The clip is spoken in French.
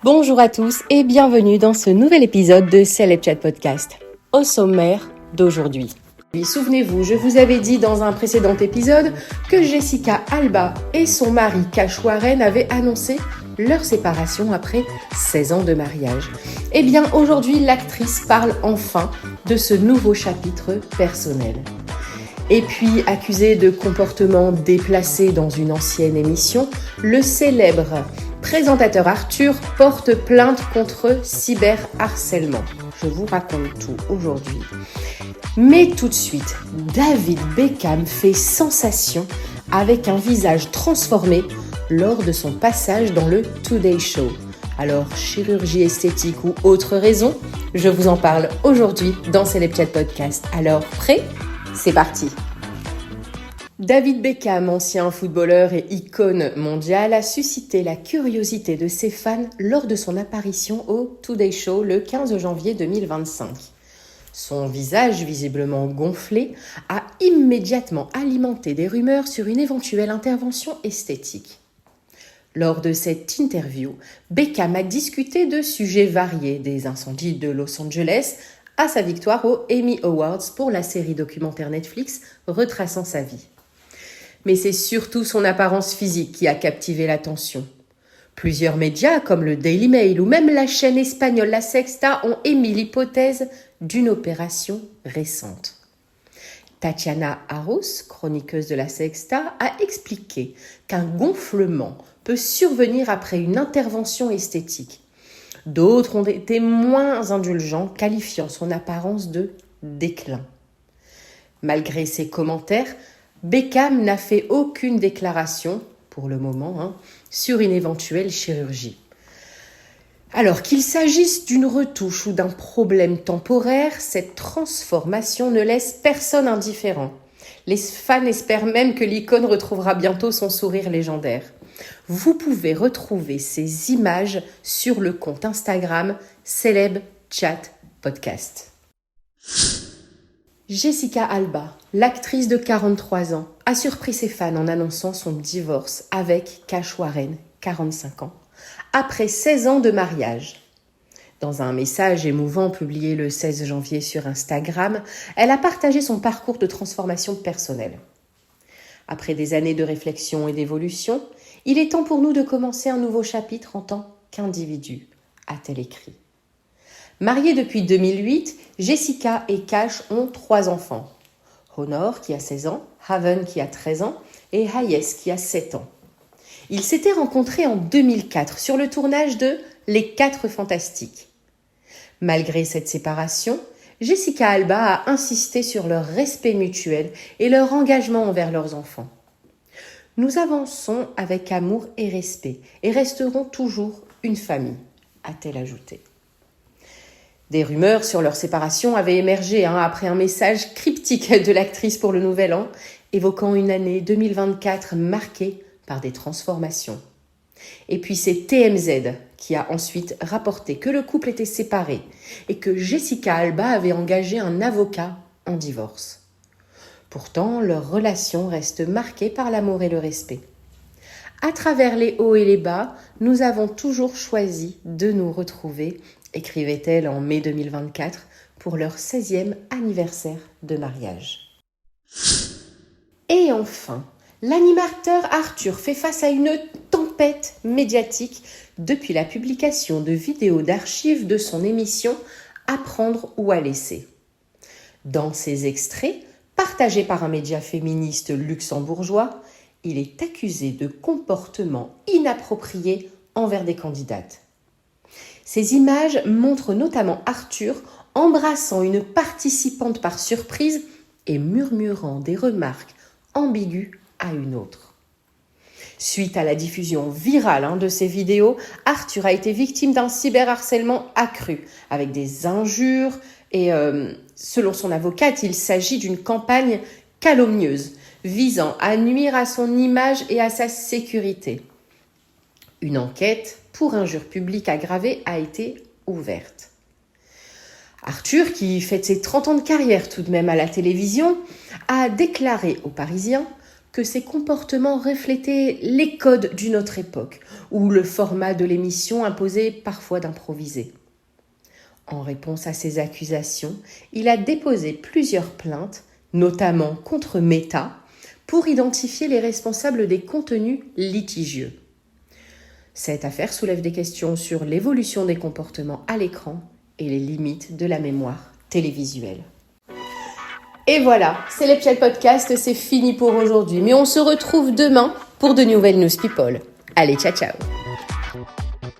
Bonjour à tous et bienvenue dans ce nouvel épisode de Celeb Chat Podcast. Au sommaire d'aujourd'hui. Souvenez-vous, je vous avais dit dans un précédent épisode que Jessica Alba et son mari Kash Warren avaient annoncé leur séparation après 16 ans de mariage. Eh bien, aujourd'hui, l'actrice parle enfin de ce nouveau chapitre personnel. Et puis, accusé de comportement déplacé dans une ancienne émission, le célèbre présentateur Arthur porte plainte contre cyberharcèlement. Je vous raconte tout aujourd'hui. Mais tout de suite, David Beckham fait sensation avec un visage transformé lors de son passage dans le Today Show. Alors, chirurgie esthétique ou autre raison, je vous en parle aujourd'hui dans Celeb Chat Podcast. Alors, prêt ? C'est parti. David Beckham, ancien footballeur et icône mondiale, a suscité la curiosité de ses fans lors de son apparition au Today Show le 15 janvier 2025. Son visage, visiblement gonflé, a immédiatement alimenté des rumeurs sur une éventuelle intervention esthétique. Lors de cette interview, Beckham a discuté de sujets variés, des incendies de Los Angeles à sa victoire aux Emmy Awards pour la série documentaire Netflix retraçant sa vie. Mais c'est surtout son apparence physique qui a captivé l'attention. Plusieurs médias, comme le Daily Mail ou même la chaîne espagnole La Sexta, ont émis l'hypothèse d'une opération récente. Tatiana Arros, chroniqueuse de La Sexta, a expliqué qu'un gonflement peut survenir après une intervention esthétique. D'autres ont été moins indulgents, qualifiant son apparence de déclin. Malgré ces commentaires, Beckham n'a fait aucune déclaration, pour le moment, sur une éventuelle chirurgie. Alors qu'il s'agisse d'une retouche ou d'un problème temporaire, cette transformation ne laisse personne indifférent. Les fans espèrent même que l'icône retrouvera bientôt son sourire légendaire. Vous pouvez retrouver ces images sur le compte Instagram Celeb Chat Podcast. Jessica Alba, l'actrice de 43 ans, a surpris ses fans en annonçant son divorce avec Kash Warren, 45 ans, après 16 ans de mariage. Dans un message émouvant publié le 16 janvier sur Instagram, elle a partagé son parcours de transformation personnelle. Après des années de réflexion et d'évolution, il est temps pour nous de commencer un nouveau chapitre en tant qu'individu, a-t-elle écrit. Mariée depuis 2008, Jessica et Kash ont 3 enfants. Honor qui a 16 ans, Haven qui a 13 ans et Hayes qui a 7 ans. Ils s'étaient rencontrés en 2004 sur le tournage de Les 4 Fantastiques. Malgré cette séparation, Jessica Alba a insisté sur leur respect mutuel et leur engagement envers leurs enfants. Nous avançons avec amour et respect et resterons toujours une famille, a-t-elle ajouté. Des rumeurs sur leur séparation avaient émergé après un message cryptique de l'actrice pour le Nouvel An, évoquant une année 2024 marquée par des transformations. Et puis c'est TMZ qui a ensuite rapporté que le couple était séparé et que Jessica Alba avait engagé un avocat en divorce. Pourtant, leur relation reste marquée par l'amour et le respect. À travers les hauts et les bas, nous avons toujours choisi de nous retrouver, écrivait-elle en mai 2024 pour leur 16e anniversaire de mariage. Et enfin, l'animateur Arthur fait face à une tempête médiatique depuis la publication de vidéos d'archives de son émission À prendre ou à laisser. Dans ces extraits, partagés par un média féministe luxembourgeois, il est accusé de comportements inappropriés envers des candidates. Ces images montrent notamment Arthur embrassant une participante par surprise et murmurant des remarques ambiguës à une autre. Suite à la diffusion virale de ces vidéos, Arthur a été victime d'un cyberharcèlement accru, avec des injures et, selon son avocate, il s'agit d'une campagne calomnieuse visant à nuire à son image et à sa sécurité. Une enquête pour injure publique aggravée a été ouverte. Arthur, qui fête ses 30 ans de carrière tout de même à la télévision, a déclaré aux Parisiens que ces comportements reflétaient les codes d'une autre époque, où le format de l'émission imposait parfois d'improviser. En réponse à ces accusations, il a déposé plusieurs plaintes, notamment contre Meta, pour identifier les responsables des contenus litigieux. Cette affaire soulève des questions sur l'évolution des comportements à l'écran et les limites de la mémoire télévisuelle. Et voilà, c'est les Piel Podcast, c'est fini pour aujourd'hui. Mais on se retrouve demain pour de nouvelles News People. Allez, ciao ciao.